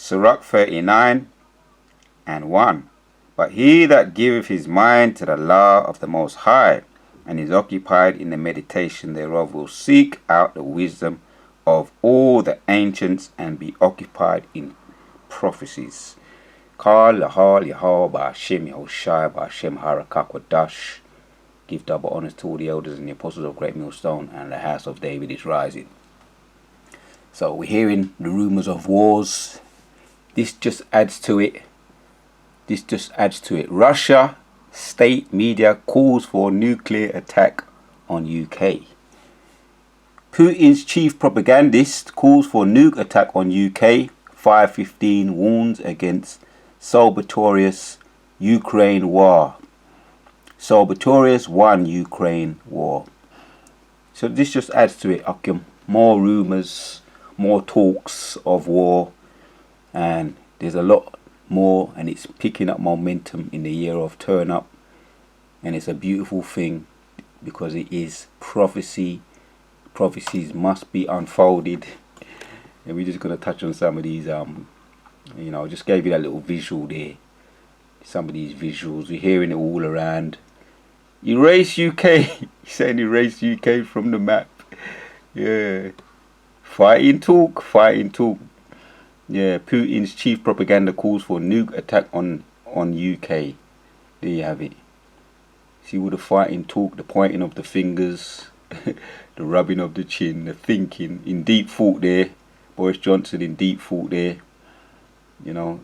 Sirach 39:1. But he that giveth his mind to the law of the Most High, and is occupied in the meditation thereof, will seek out the wisdom of all the ancients, and be occupied in prophecies. Kal Lahal Yahal Ba'Shem Yahushai Ba'Shem Harakwadash. Give double honors to all the elders and the apostles of Great Millstone, and the house of David is rising. So we're hearing the rumours of wars. This just adds to it. Russia state media calls for nuclear attack on UK. Putin's chief propagandist calls for nuke attack on UK. 5:15 warns against Salvatorius Ukraine war. Salvatorius won Ukraine war. So this just adds to it. More rumours, more talks of war, and there's a lot more, and it's picking up momentum in the year of turn up, and it's a beautiful thing because it is prophecy. Prophecies must be unfolded, and we're just going to touch on some of these. Just gave you that little visual there. Some of these visuals, we're hearing it all around. Erase UK. He's saying erase UK from the map. Yeah. Fighting talk. Yeah, Putin's chief propaganda calls for nuke attack on UK. There you have it. See all the fighting talk, the pointing of the fingers, the rubbing of the chin, the thinking, in deep thought there. Boris Johnson in deep thought there. We know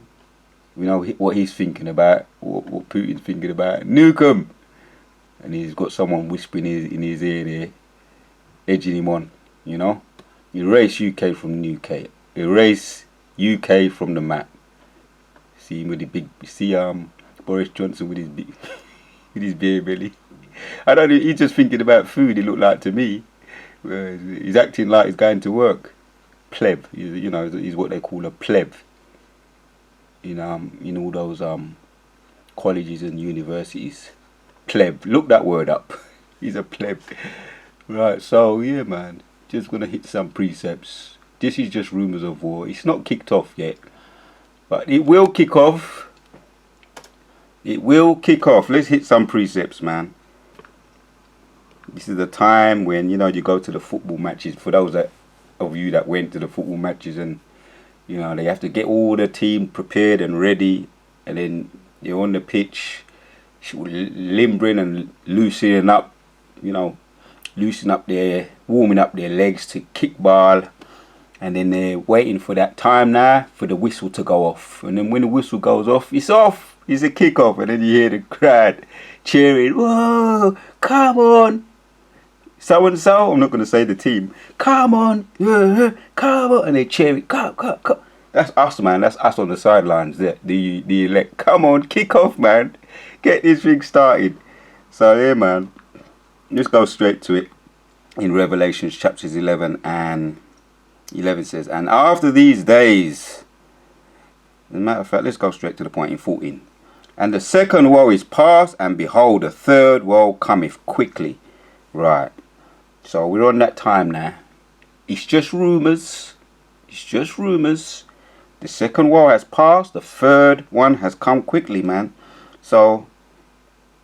what he's thinking about, what Putin's thinking about. Nuke 'em! And he's got someone whispering in his ear there, edging him on, Erase UK from the UK. Erase UK from the map. See him with the big, Boris Johnson with his big, with his beer belly. I don't know, he's just thinking about food, it looked like to me. He's acting like he's going to work. Pleb, he's what they call a pleb. In all those colleges and universities. Pleb, look that word up. He's a pleb. Right, so yeah, man, just gonna hit some precepts. This is just rumours of war. It's not kicked off yet, but it will kick off. Let's hit some precepts, man. This is the time when you go to the football matches. For those of you that went to the football matches, and they have to get all the team prepared and ready, and then you're on the pitch, limbering and loosening up, warming up their legs to kick ball, and then they're waiting for that time now for the whistle to go off. And then when the whistle goes off, it's off. It's a kick off, and then you hear the crowd cheering, "Whoa, come on! So and so," I'm not going to say the team. "Come on, yeah, come on!" And they cheering, "Come." That's us, man. That's us on the sidelines. The elect. Come on, kick off, man. Get this thing started. So yeah, man. Let's go straight to it. In Revelation chapters 11 and 11 says, "And after these days," as a matter of fact, let's go straight to the point in 14. "And the second woe is past, and behold, the third woe cometh quickly." Right. So we're on that time now. It's just rumours. The second woe has passed. The third one has come quickly, man. So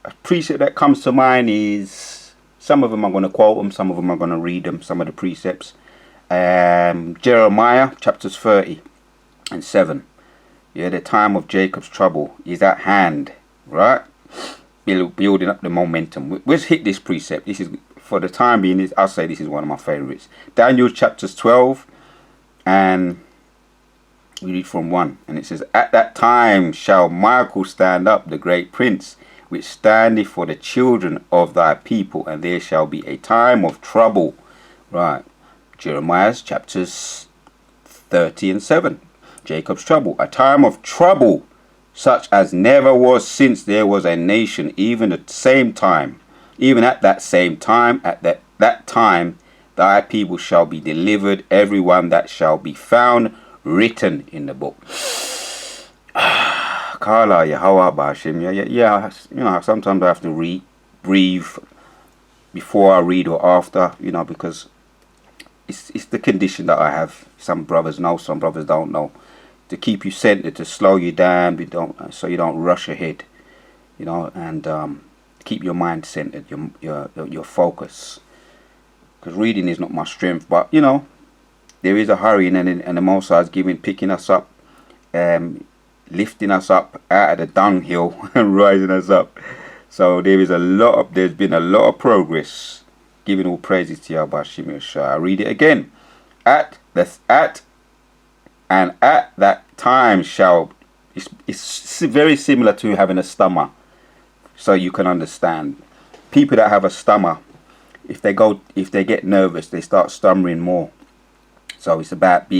a precept that comes to mind is, some of them I'm going to quote them, some of them I'm going to read them, some of the precepts. Jeremiah chapters 30:7. Yeah, the time of Jacob's trouble is at hand, right? Building up the momentum. Let's hit this precept. This is, for the time being, I'll say this is one of my favorites. Daniel chapters 12, and we read from 1, and it says, "At that time shall Michael stand up, the great prince, which standeth for the children of thy people, and there shall be a time of trouble." Right. Jeremiah chapters 30:7. Jacob's trouble. "A time of trouble, such as never was since there was a nation, even at that same time, at that time, thy people shall be delivered, everyone that shall be found written in the book." Kala Yahweh Bashim. Yeah. Sometimes I have to breathe before I read or after, because it's the condition that I have. Some brothers know, some brothers don't know. to keep you centered, to slow you down, so you don't rush ahead, and keep your mind centered, your focus. Because reading is not my strength, but there is a hurrying, and the Most High is picking us up, lifting us up out of the dunghill and rising us up. So there's been a lot of progress. Giving all praises to Yahweh Shem Yeshua. I read it again. At that time shall. It's very similar to having a stammer, so you can understand. People that have a stammer, if they get nervous, they start stammering more. So it's about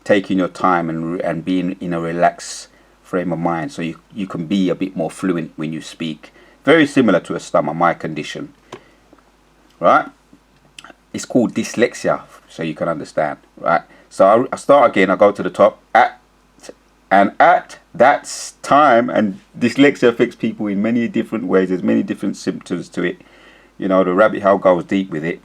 taking your time and being in a relaxed frame of mind, so you can be a bit more fluent when you speak. Very similar to a stammer, my condition. Right? It's called dyslexia, so you can understand. Right? So I start again. I go to the top. At that time, and dyslexia affects people in many different ways. There's many different symptoms to it. The rabbit hole goes deep with it.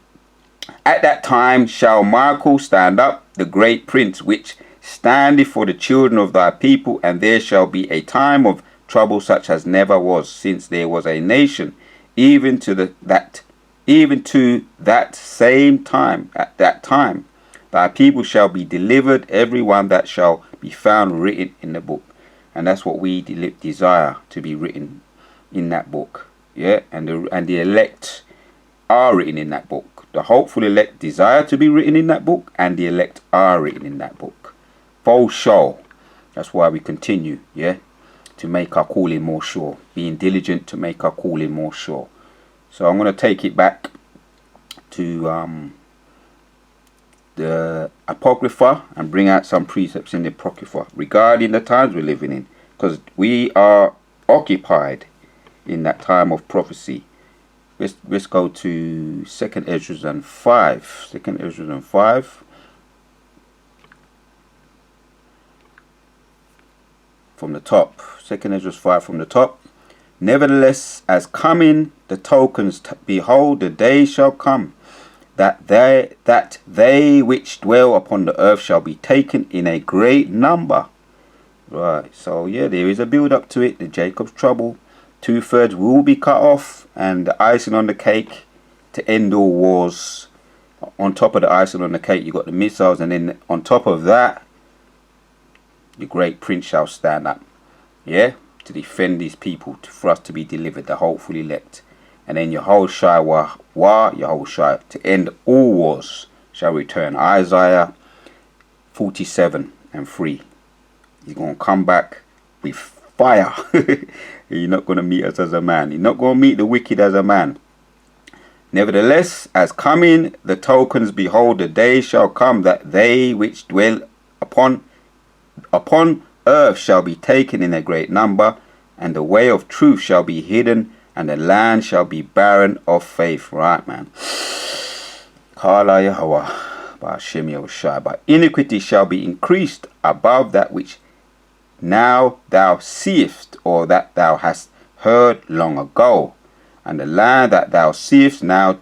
At that time shall Michael stand up, the great prince, which standeth for the children of thy people, and there shall be a time of trouble such as never was, since there was a nation, even to that same time. At that time thy people shall be delivered, every one that shall be found written in the book. And that's what we desire, to be written in that book. Yeah, and the elect are written in that book. The hopeful elect desire to be written in that book, and the elect are written in that book. For sure. That's why we continue, to make our calling more sure. Being diligent to make our calling more sure. So I'm going to take it back to the Apocrypha and bring out some precepts in the Apocrypha regarding the times we're living in, because we are occupied in that time of prophecy. Let's go to 2nd Ezra 5. 2nd Ezra 5. From the top. 2nd Ezra 5 from the top. Nevertheless, as coming the tokens, behold, the day shall come, that they which dwell upon the earth shall be taken in a great number. Right, so there is a build up to it. The Jacob's trouble. 2/3 will be cut off, and the icing on the cake to end all wars. On top of the icing on the cake, you got the missiles, and then on top of that, the great prince shall stand up, to defend these people, for us to be delivered, the hopeful elect. And then Yahushua, to end all wars, shall return. Isaiah 47:3. He's going to come back with fire. You're not going to meet us as a man. You're not going to meet the wicked as a man. Nevertheless, as coming the tokens, behold, the day shall come, that they which dwell upon earth shall be taken in a great number, and the way of truth shall be hidden, and the land shall be barren of faith. Right, man. Kala Yahweh, Ba'ashem Yahushua. But iniquity shall be increased above that which now thou seest, or that thou hast heard long ago. And the land that thou seest now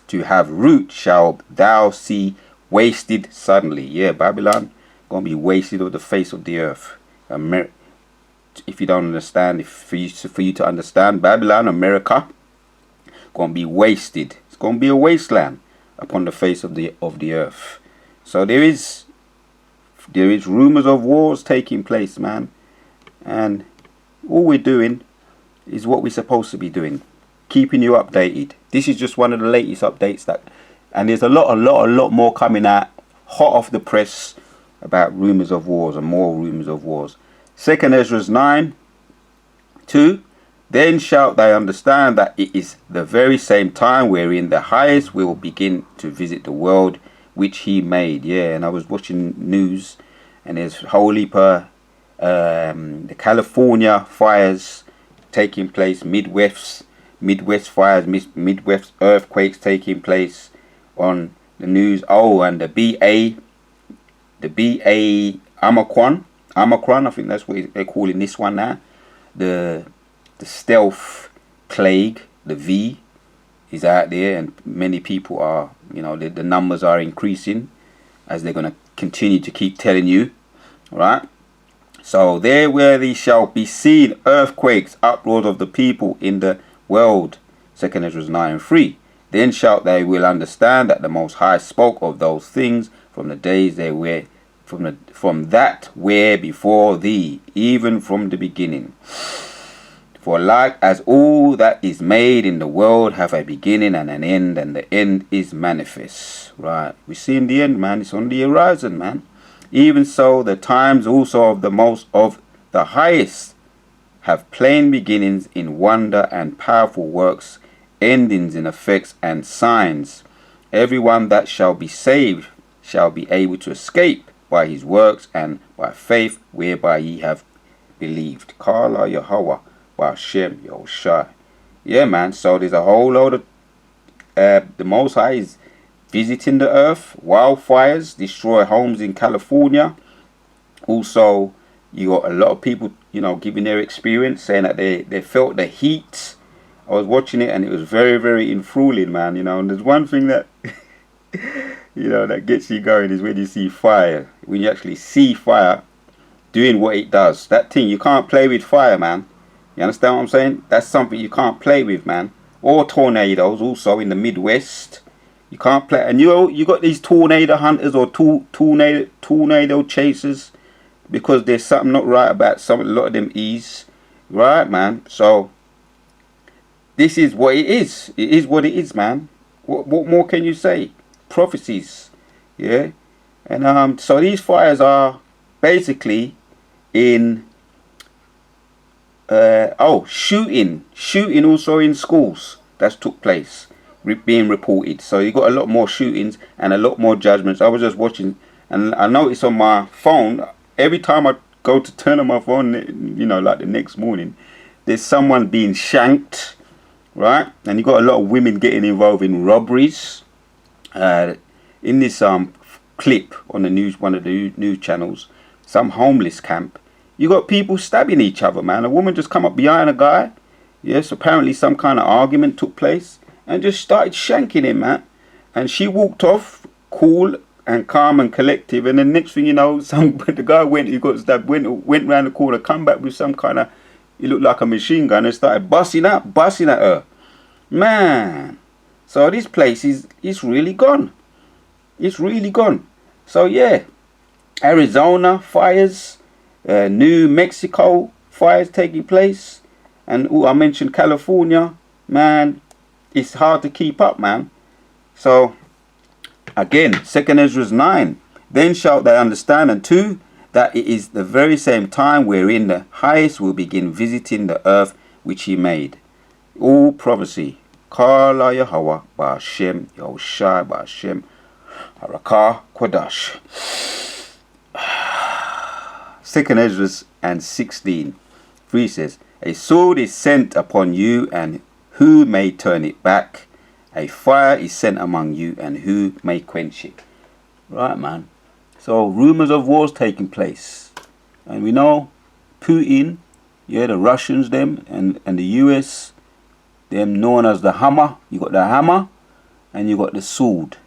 to have root shall thou see wasted suddenly. Babylon gonna be wasted on the face of the earth. If you don't understand, for you to understand, Babylon, America, gonna be wasted. It's gonna be a wasteland upon the face of the earth. So there is rumors of wars taking place, man, and all we're doing is what we're supposed to be doing, keeping you updated. This is just one of the latest updates and there's a lot more coming out hot off the press about rumors of wars and more rumors of wars. 2nd Ezra 9:2. Then shalt thou understand that it is the very same time wherein the highest will begin to visit the world which he made. And I was watching news, and there's whole heap of the California fires taking place, Midwest fires, Midwest earthquakes taking place on the news. And the BA Omicron, I think that's what they're calling this one now. The stealth plague, the V, is out there, and many people are, the numbers are increasing, as they're going to continue to keep telling you, right? So there where thee shall be seen earthquakes, uproars of the people in the world. 2 Ezra 9:3. Then shalt they will understand that the Most High spoke of those things from the days they were from that were before thee, even from the beginning. For like as all that is made in the world have a beginning and an end, and the end is manifest. Right, we see in the end, man. It's on the horizon, man. Even so, the times also of the highest have plain beginnings in wonder and powerful works, endings in effects and signs. Everyone that shall be saved shall be able to escape by his works and by faith whereby ye have believed. Kala Yahweh Ba'Shem Yahushai. Yeah, man. So there's a whole load of the Most High is visiting the earth. Wildfires destroy homes in California. Also, you got a lot of people, giving their experience, saying that they felt the heat. I was watching it and it was very, very enthralling, man. And there's one thing that that gets you going is when you see fire. When you actually see fire doing what it does. That thing, you can't play with fire, man. You understand what I'm saying? That's something you can't play with, man. Or tornadoes, also in the Midwest. You can't play. And you got these tornado hunters or tornado chasers, because there's something not right about a lot of them ease. Right, man? So this is what it is. It is what it is, man. What more can you say? Prophecies. Yeah. And so these fires are basically in shooting also in schools that's took place, being reported. So you got a lot more shootings and a lot more judgments. I was just watching and I noticed on my phone, every time I go to turn on my phone, like the next morning, there's someone being shanked, right? And you got a lot of women getting involved in robberies. In this clip on the news, one of the news channels, some homeless camp, you got people stabbing each other, man. A woman just come up behind a guy. Yes, apparently some kind of argument took place and just started shanking him, man. And she walked off, cool and calm and collective. And the next thing you know, the guy who got stabbed went round the corner, come back with some kind of, it looked like a machine gun, and started busting at her, man. So this place is really gone. It's really gone. So yeah, Arizona fires, New Mexico fires taking place, and I mentioned California, man. It's hard to keep up, man. So again, 2 Ezra 9. Then shalt they understand, and 2, that it is the very same time wherein the highest will begin visiting the earth which he made. All prophecy. Kala Yahweh Ba'Shem Yahushai Ba'Shem Harakah Kodash. 2 Ezra and 16:3 says, a sword is sent upon you, and who may turn it back? A fire is sent among you, and who may quench it? Right, man. So rumors of wars taking place, and we know Putin, the Russians, them, and the US, them known as the hammer. You got the hammer, and you got the sword,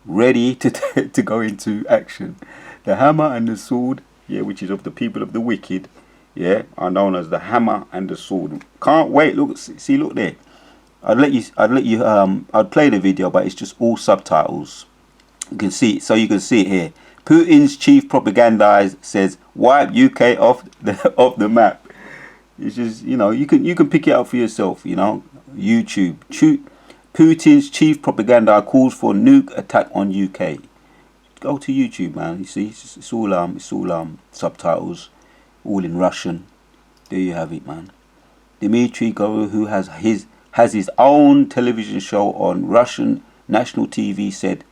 ready to go into action. The hammer and the sword, which is of the people of the wicked, are known as the hammer and the sword. Can't wait. Look there. I'd play the video, but it's just all subtitles. You can see it, so you can see it here. Putin's chief propagandist says wipe UK off the map. It's just, you can pick it up for yourself, YouTube. Putin's chief propaganda calls for nuke attack on UK. Go to YouTube, man. You see, it's all subtitles, all in Russian. There you have it, man. Dmitry Goro, who has his own television show on Russian national TV, said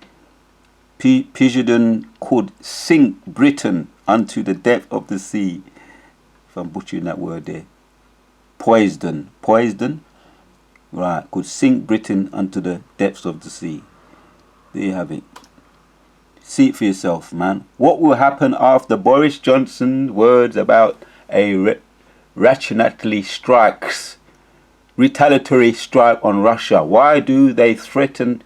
Poseidon could sink Britain unto the depth of the sea. If I'm butchering that word there. Poseidon, right, could sink Britain unto the depths of the sea. There you have it. See it for yourself, man. What will happen after Boris Johnson's words about a retaliatory strike on Russia? Why do they threaten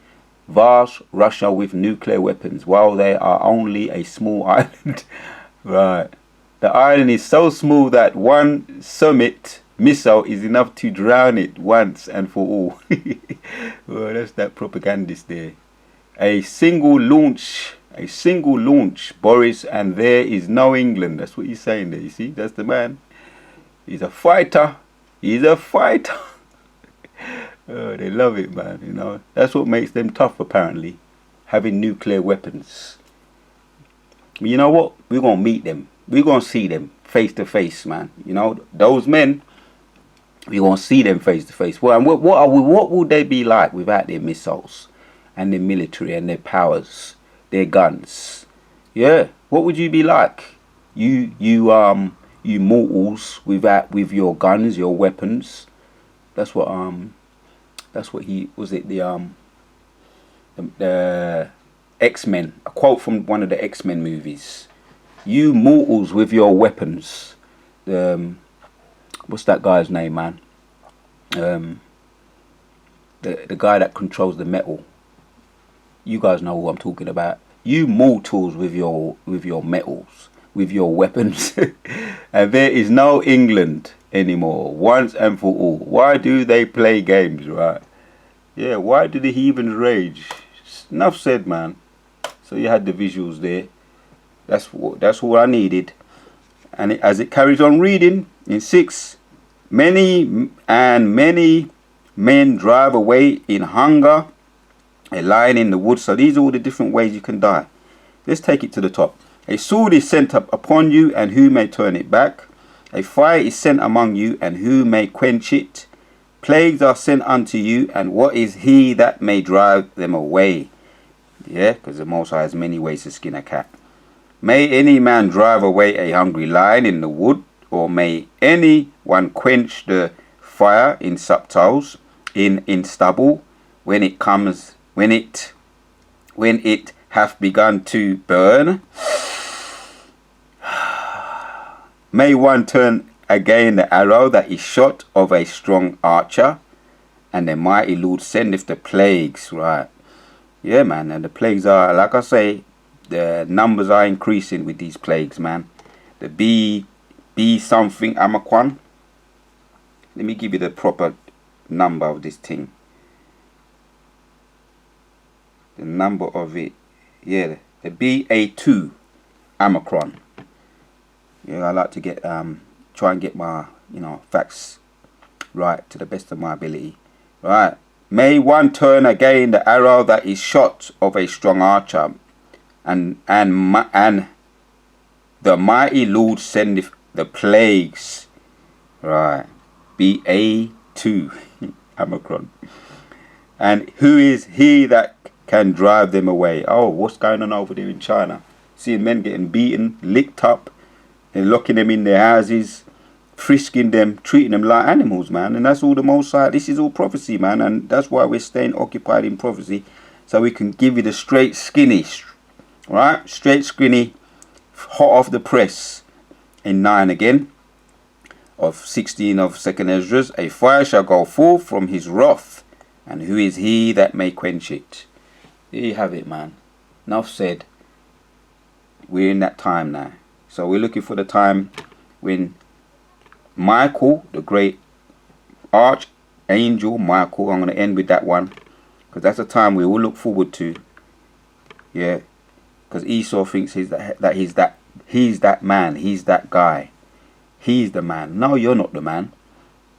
vast Russia with nuclear weapons while they are only a small island? Right. The island is so small that one summit missile is enough to drown it once and for all. Well, that's that propagandist there. A single launch, Boris, and there is no England. That's what he's saying there, you see? That's the man. He's a fighter. He's a fighter. Oh, they love it, man, you know. That's what makes them tough, apparently. Having nuclear weapons. But you know what? We're going to meet them. We're going to see them face to face, man. You know, those men, we're going to see them face to face. Well, and what would they be like without their missiles and their military and their powers, their guns? Yeah, what would you be like? You mortals with your guns, your weapons. That's what he was it the X-Men, a quote from one of the X-Men movies. You mortals with your weapons. What's that guy's name, man? The guy that controls the metal. You guys know who I'm talking about. You mortals with your metals, with your weapons. And there is no England anymore, once and for all. Why do they play games, right? Yeah, why do the heathens rage? Enough said, man. So you had the visuals there. That's what I needed. And as it carries on reading in 6, many men drive away in hunger, a lion in the wood. So these are all the different ways you can die. Let's take it to the top. A sword is sent up upon you, and who may turn it back? A fire is sent among you, and who may quench it? Plagues are sent unto you, and what is he that may drive them away? Yeah, because the Most High has many ways to skin a cat. May any man drive away a hungry lion in the wood, or may any one quench the fire in subtles, in stubble, when it hath begun to burn? May one turn again the arrow that is shot of a strong archer, and the mighty Lord sendeth the plagues, right? Yeah, man, and the plagues are, like I say, the numbers are increasing with these plagues, man. The B something Omicron. Let me give you the proper number of this thing. The number of it, yeah, the BA2 Omicron. Yeah, I like to get try and get my facts right to the best of my ability. Right. May one turn again the arrow that is shot of a strong archer, and the mighty Lord sendeth the plagues. Right. BA2 Omicron. And who is he that can drive them away? Oh, what's going on over there in China? Seeing men getting beaten, licked up, and locking them in their houses, frisking them, treating them like animals, man. And that's all the Most High. This is all prophecy, man. And that's why we're staying occupied in prophecy, so we can give you the straight skinny, right? Straight skinny, hot off the press. In 9 again, of 16 of 2nd Esdras, a fire shall go forth from his wrath, and who is he that may quench it? There you have it, man. Enough said. We're in that time now. So we're looking for the time when Michael, the great archangel Michael, I'm going to end with that one, because that's a time we all look forward to. Yeah, because Esau thinks he's that man, he's that guy, he's the man. No, you're not the man,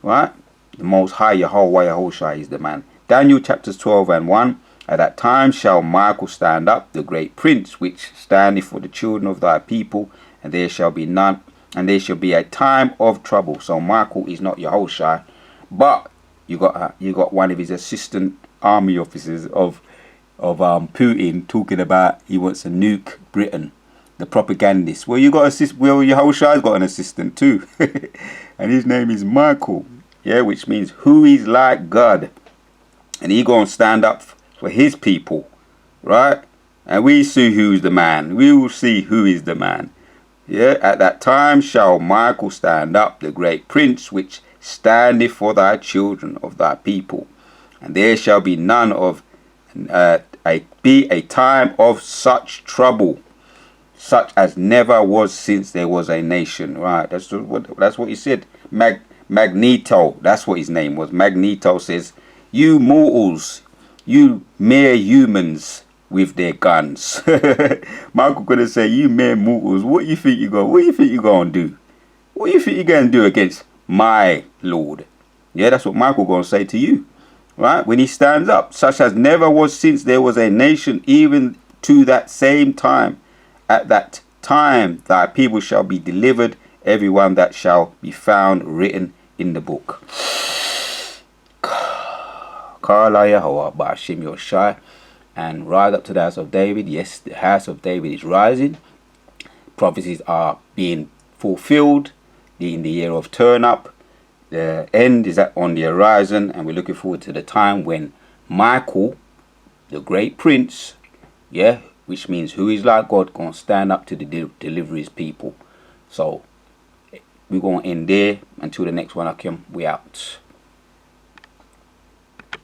right? The Most High Yahweh Yahushua is the man. Daniel chapters 12 and 1. At that time shall Michael stand up, the great prince, which standeth for the children of thy people, and there shall be none, and there shall be a time of trouble. So Michael is not Yahushua, but you got one of his assistant army officers of Putin talking about he wants to nuke Britain. The propagandist. Well, Yahushua's got an assistant too, and his name is Michael. Yeah, which means who is like God, and he gonna stand up for his people, right? And we see who's the man. We will see who is the man. Yeah, at that time shall Michael stand up, the great prince, which standeth for thy children of thy people, and there shall be none of be a time of such trouble. such as never was since there was a nation. Right, that's what he said. Magneto, that's what his name was. Magneto says, you mortals, you mere humans with their guns. Michael gonna say, you mere mortals, what you think you're gonna do? What you think you're gonna do against my Lord? Yeah, that's what Michael gonna say to you. Right, when he stands up, such as never was since there was a nation, even to that same time. At that time thy people shall be delivered, everyone that shall be found written in the book. Kala Yahweh Ba'ashim Yoshai, and rise up to the house of David. Yes, the house of David is rising. Prophecies are being fulfilled in the year of turn up. The end is on the horizon, and we're looking forward to the time when Michael, the great prince, yeah, which means who is like God, gonna stand up to deliver his people. So we're gonna end there until the next one I come. We out.